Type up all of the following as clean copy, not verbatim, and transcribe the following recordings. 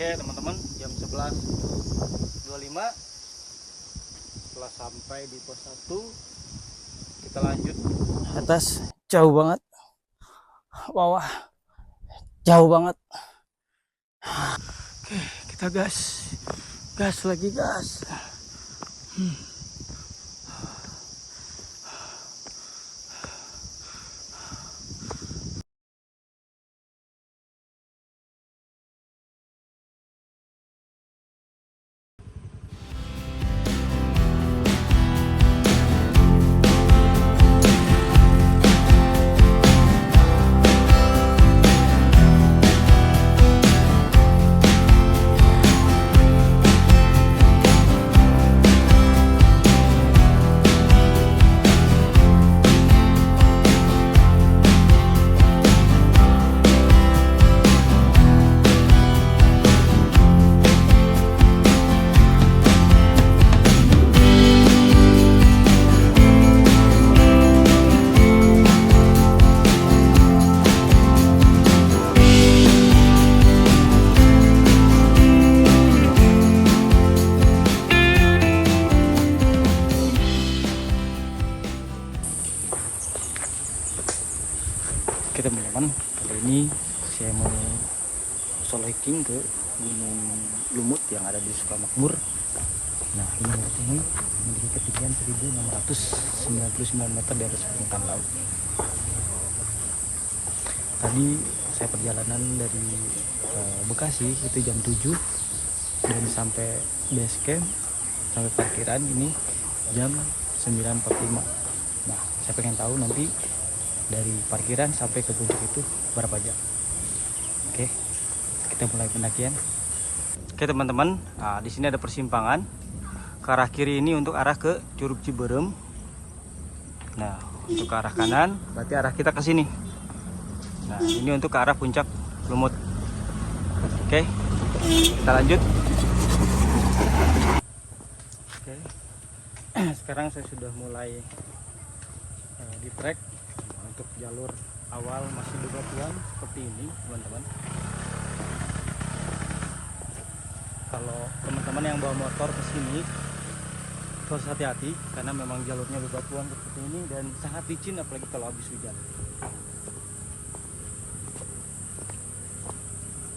Oke teman-teman, jam 11.25 setelah sampai di pos 1 kita lanjut atas. Jauh banget, bawah jauh banget. Oke, kita gas lagi, gas. Oke teman-teman, kali ini saya mau solo hiking ke Gunung Lumut yang ada di Sukamakmur. Nah, ini berarti memiliki ketinggian 1699 meter di atas permukaan laut. Tadi saya perjalanan dari Bekasi itu jam 7 dan sampai base camp, sampai parkiran ini jam 9.45. Nah, saya pengen tahu nanti dari parkiran sampai ke puncak itu berapa jam. Oke, kita mulai pendakian. Oke teman-teman, nah, di sini ada persimpangan. Ke arah kiri ini untuk arah ke Curug Ciberem. Nah, untuk ke arah kanan berarti arah kita ke sini. Nah, ini untuk ke arah puncak Lumut. Oke, kita lanjut. Oke, sekarang saya sudah mulai di trek. Untuk jalur awal masih bebatuan seperti ini teman-teman. Kalau teman-teman yang bawa motor ke sini harus hati-hati karena memang jalurnya bebatuan seperti ini dan sangat licin apalagi kalau habis hujan.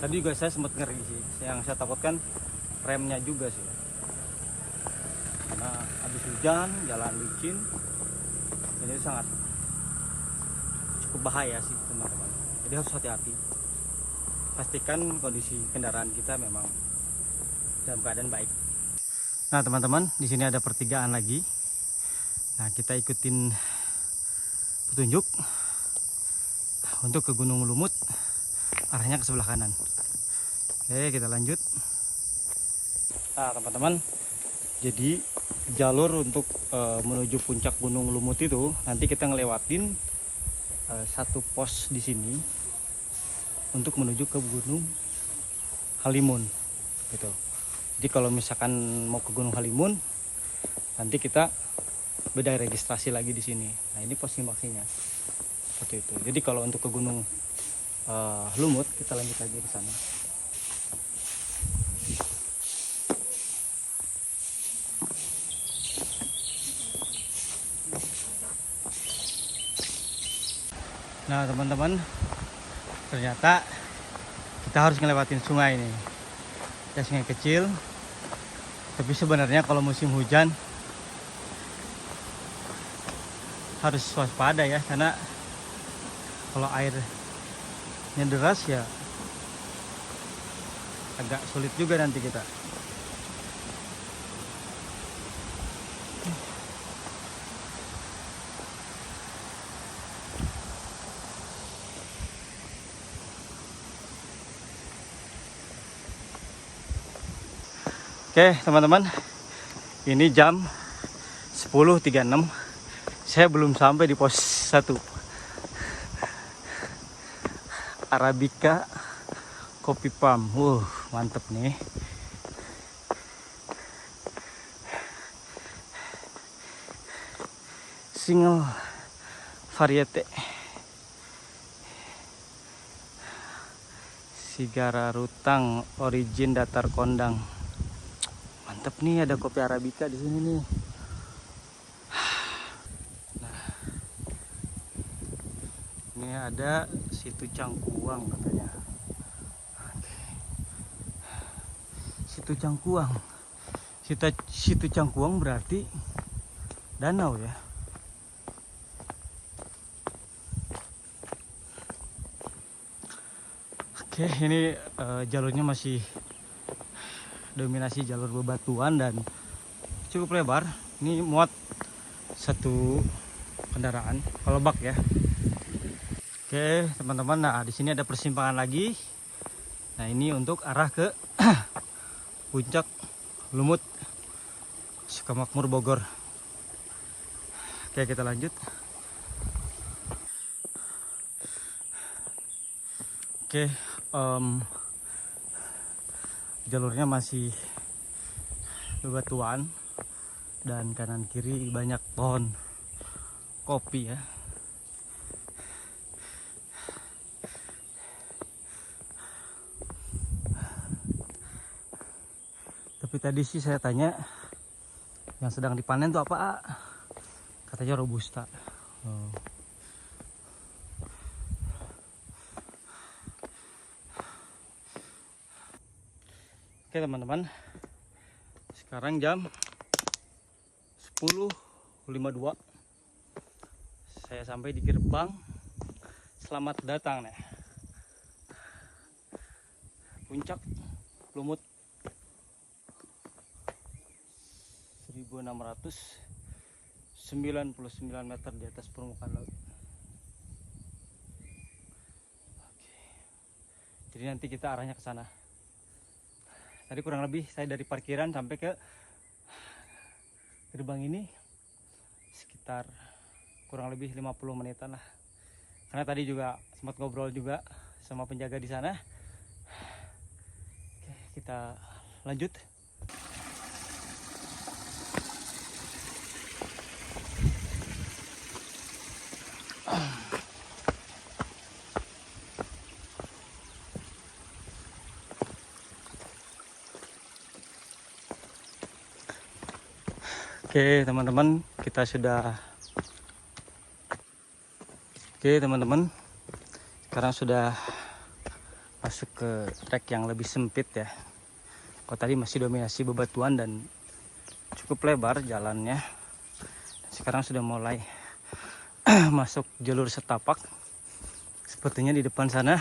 Tadi juga saya sempat ngeri sih, yang saya takutkan remnya juga sih, karena habis hujan jalan licin dan itu sangat cukup bahaya sih teman-teman. Jadi harus hati-hati. Pastikan kondisi kendaraan kita memang dalam keadaan baik. Nah teman-teman, di sini ada pertigaan lagi. Nah kita ikutin petunjuk untuk ke Gunung Lumut. Arahnya ke sebelah kanan. Oke, kita lanjut. Nah teman-teman, jadi jalur untuk menuju puncak Gunung Lumut itu nanti kita ngelewatin satu pos di sini untuk menuju ke Gunung Halimun gitu. Jadi kalau misalkan mau ke Gunung Halimun nanti kita beda registrasi lagi di sini. Nah ini pos simaksinya seperti itu. Jadi kalau untuk ke Gunung Lumut kita lanjut lagi ke sana. Nah teman-teman, ternyata kita harus ngelewatin sungai ini. Ya, sungai kecil, tapi sebenarnya kalau musim hujan harus waspada ya, karena kalau airnya deras ya agak sulit juga nanti kita. Oke teman-teman, ini jam 10.36. Saya belum sampai di pos 1 Arabica Kopi Farm. Mantep nih. Single variete Sigara Rutang origin Datar Kondang. Mantep nih, ada kopi arabica di sini nih. Nah, ini ada situ Cangkuang katanya. Situ Cangkuang. Situ Cangkuang berarti danau ya. Oke, ini jalurnya masih dominasi jalur bebatuan dan cukup lebar. Ini muat satu kendaraan kalau bak ya. Oke teman-teman, nah di sini ada persimpangan lagi. Nah ini untuk arah ke puncak Lumut Sukamakmur Bogor. Oke kita lanjut. Oke, jalurnya masih bebatuan dan kanan kiri banyak pohon kopi ya. Tapi tadi sih saya tanya yang sedang dipanen tuh apa? Katanya robusta. Oh. Oke teman-teman, sekarang jam 10.52. Saya sampai di gerbang. Selamat datang nih, puncak Lumut 1699 meter di atas permukaan laut. Oke. Jadi nanti kita arahnya ke sana. Tadi kurang lebih saya dari parkiran sampai ke gerbang ini sekitar kurang lebih 50 menitan lah. Karena tadi juga sempat ngobrol juga sama penjaga di sana. Oke, kita lanjut. Oke teman-teman, kita sudah sekarang sudah masuk ke trek yang lebih sempit ya. Kalau tadi masih dominasi bebatuan dan cukup lebar jalannya, sekarang sudah mulai masuk jalur setapak. Sepertinya di depan sana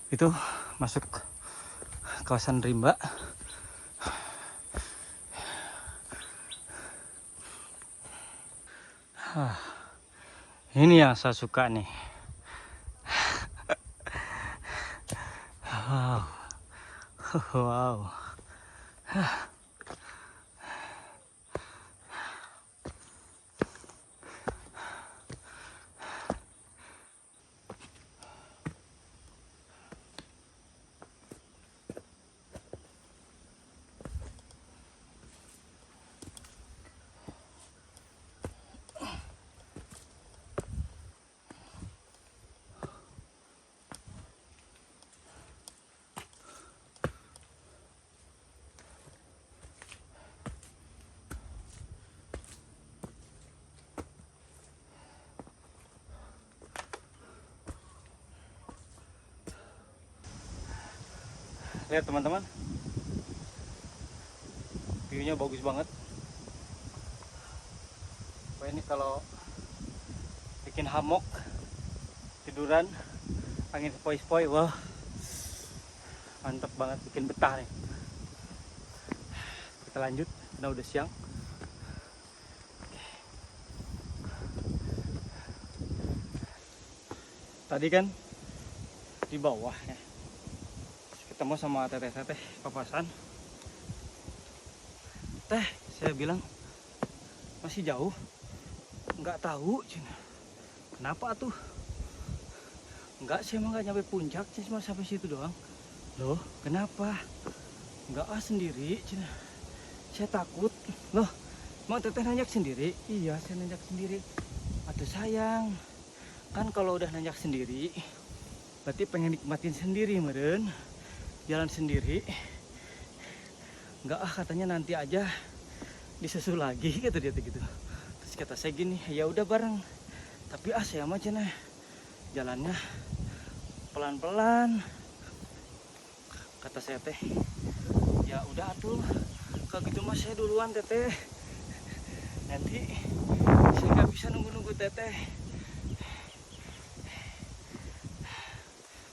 itu masuk kawasan rimba. Ini yang saya suka nih. Wow. Wow. Lihat teman-teman, view-nya bagus banget. Wah, ini kalau bikin hammock, tiduran, angin sepoi-sepoi, wah mantap banget, bikin betah nih. Kita lanjut, karena udah siang. Tadi kan di bawah ya, ketemu sama teteh-teteh papasan. Teh, saya bilang masih jauh, nggak tahu cina. Kenapa tuh? Nggak, saya emang nggak nyampe puncak, saya cuma sampai situ doang. Loh, kenapa? Nggak sendiri cina. Saya takut. Loh, mau teteh nanjak sendiri? Iya, saya nanjak sendiri. Aduh sayang, kan kalau udah nanjak sendiri berarti pengen nikmatin sendiri meren, jalan sendiri. Enggak katanya nanti aja disusul lagi kata dia gitu. Terus kata saya gini, ya udah bareng, tapi saya mah cenah jalannya pelan-pelan. Kata saya teh, ya udah atuh kalau gitu mas saya duluan teteh, nanti saya nggak bisa nunggu-nunggu teteh,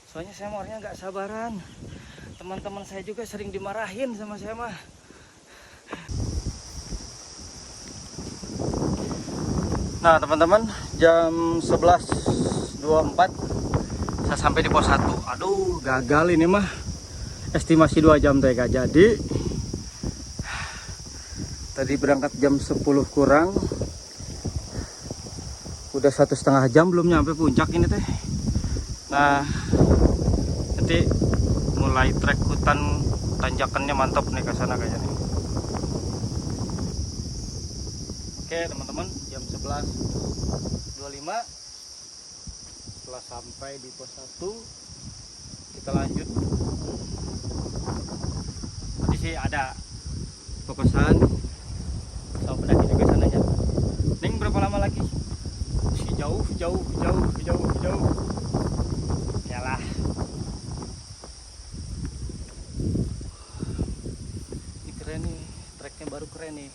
soalnya saya orangnya nggak sabaran. Teman-teman saya juga sering dimarahin sama saya mah. Nah teman-teman, jam 11.24 saya sampai di pos 1. Aduh gagal ini mah, estimasi 2 jam teh gak jadi. Tadi berangkat jam 10 kurang, udah 1,5 jam belum nyampe puncak ini teh. Nah nanti mulai trek hutan, tanjakannya mantap nih ke sana kayaknya nih. Oke teman-teman, jam 11.25 setelah sampai di pos 1 kita lanjut. Tadi sih ada pepesan sama pendaki juga sananya. Neng berapa lama lagi? Si jauh. Yalah. Ini keren nih, treknya baru keren nih.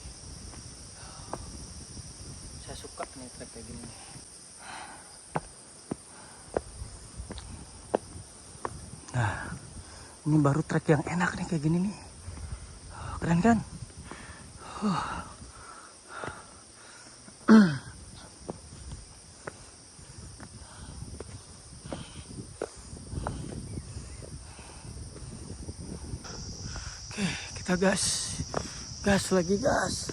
Saya suka nih trek kayak gini nih. Nah, ini baru trek yang enak nih kayak gini nih. Keren kan? Oke, kita gas lagi gas.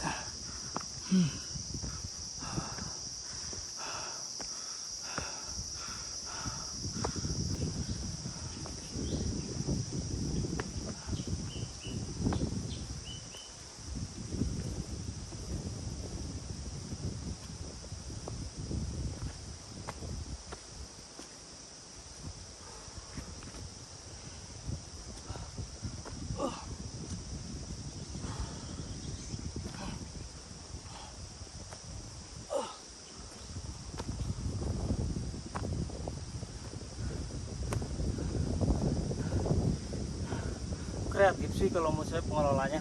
Kreatif sih kalau mau saya pengelolanya.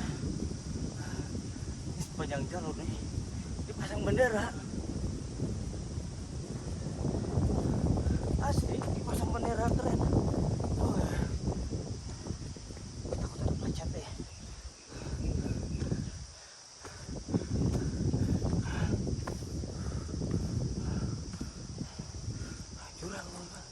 Ini sepanjang jalur nih dipasang bendera, asli dipasang bendera, keren. Takut ada plecet deh. Jurang teman-teman.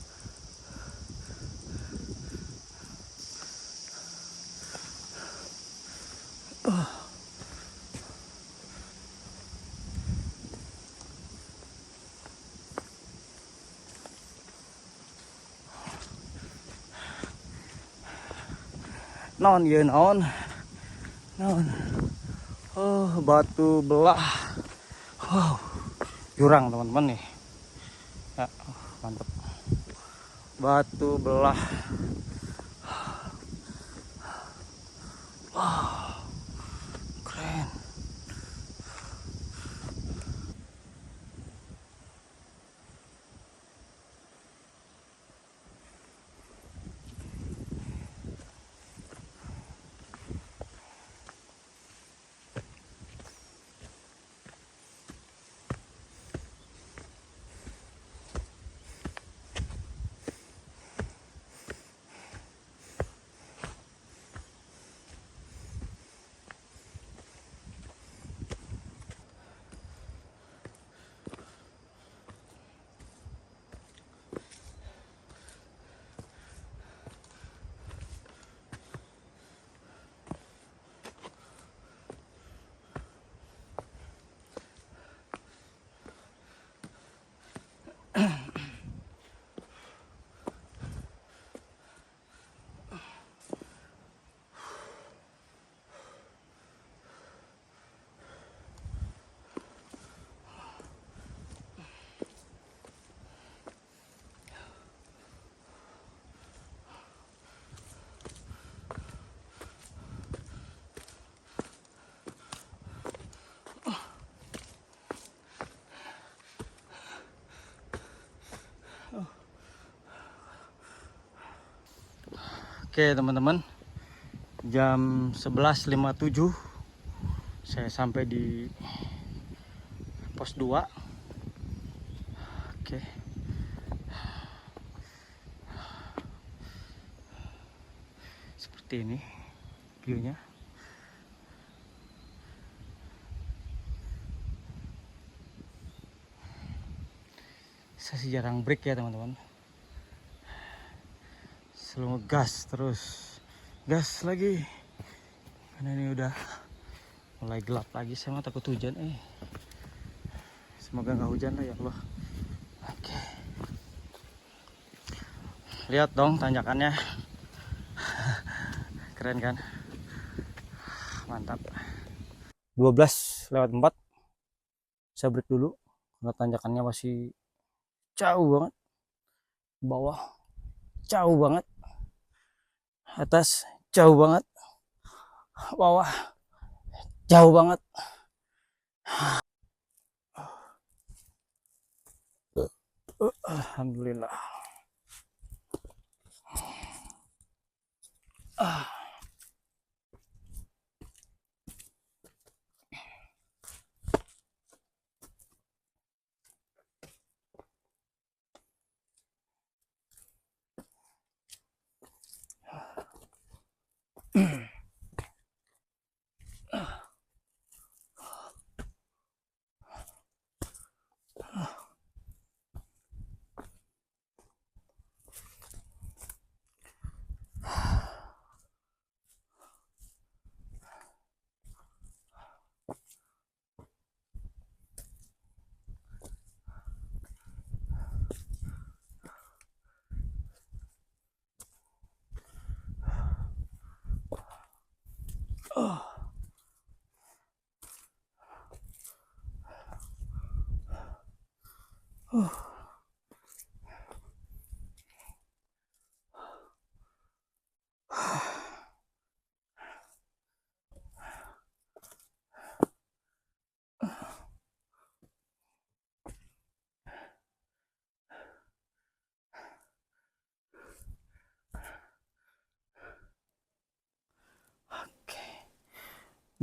Non ya non. Oh batu belah. Wow, jurang teman-teman nih. Ya, mantap. Batu belah. Wow, keren. Oke teman-teman, jam 11.57 saya sampai di pos 2. Oke. Seperti ini viewnya. Saya sih jarang break ya teman-teman. Selalu gas terus, gas lagi. Karena ini udah mulai gelap lagi, saya mah takut hujan. Semoga nggak hujan lah ya Allah. Oke. Lihat dong tanjakannya. Keren kan? Mantap. 12:04. Saya break dulu karena tanjakannya masih jauh banget. Bawah jauh banget. Atas jauh banget. Bawah jauh banget. Alhamdulillah.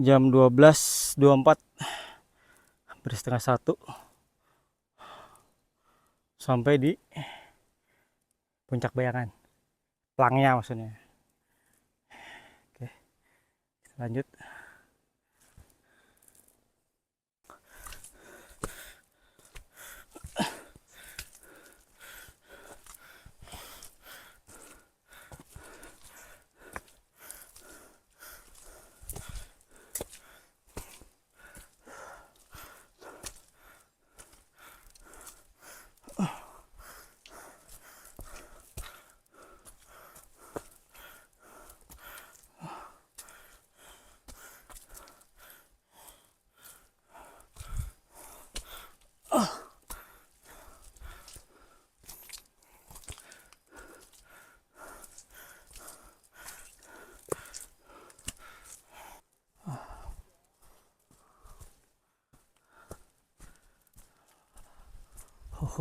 Jam 12.24, hampir setengah 1, sampai di Puncak Bayangan, Pelangnya maksudnya. Oke, kita lanjut.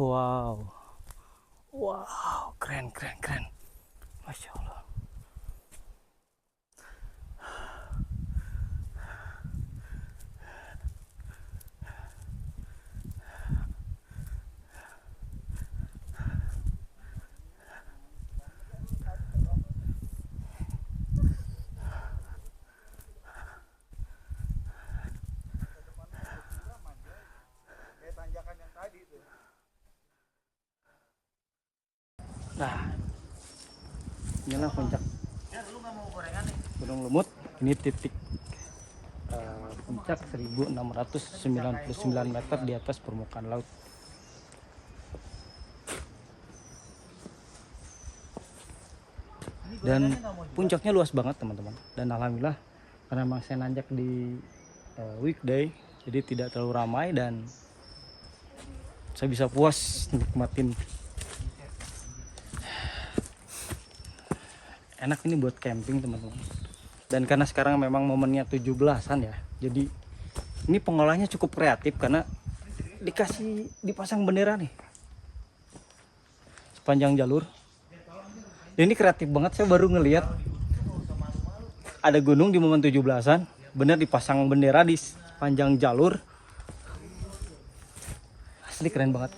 Wow, wow, keren, masya Allah. Nah, inilah puncak Gunung Lumut. Ini titik puncak 1699 meter di atas permukaan laut. Dan puncaknya luas banget teman-teman. Dan alhamdulillah karena memang saya nanjak di weekday, jadi tidak terlalu ramai dan saya bisa puas nikmatin. Enak ini buat camping teman-teman. Dan karena sekarang memang momennya 17-an ya, jadi ini pengolahnya cukup kreatif karena dipasang bendera nih sepanjang jalur. Ini kreatif banget, saya baru ngelihat ada gunung di momen 17-an, bener dipasang bendera di panjang jalur. Asli keren banget.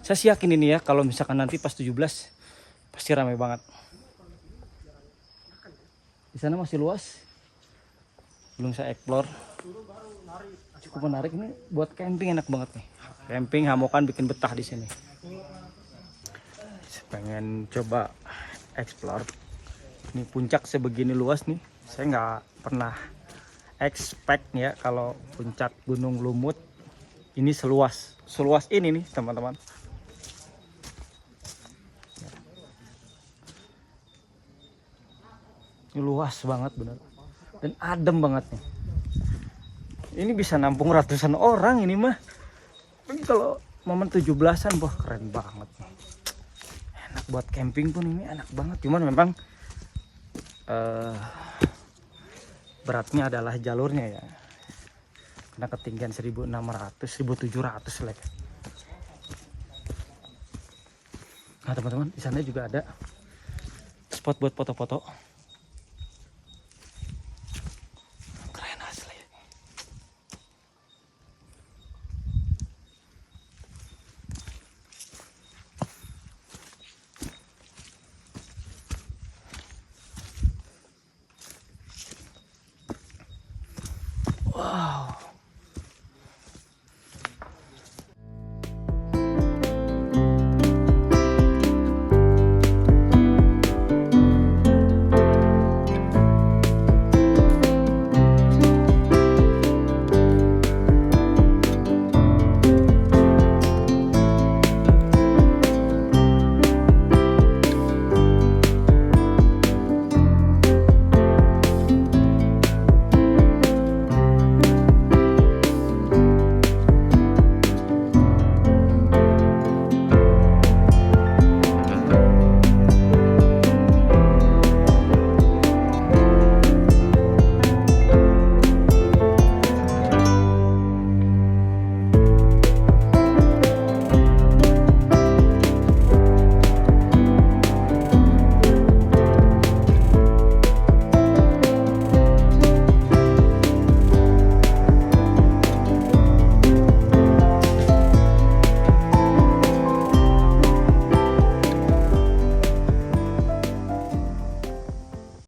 Saya sih yakin ini ya, kalau misalkan nanti pas 17 pasti ramai banget. Di sana masih luas, belum saya explore. Cukup menarik, ini buat camping enak banget nih. Camping, hamokan, bikin betah di sini. Pengen coba explore. Ini puncak sebegini luas nih. Saya nggak pernah expect ya kalau puncak Gunung Lumut ini seluas ini nih teman-teman. Ini luas banget bener, dan adem banget nih. Ini bisa nampung ratusan orang ini mah. Ini kalau momen 17-an, wah keren banget nih. Enak buat camping pun ini enak banget. Cuman memang beratnya adalah jalurnya ya, karena ketinggian 1600 1700 lah. Nah teman-teman, di sana juga ada spot buat foto-foto.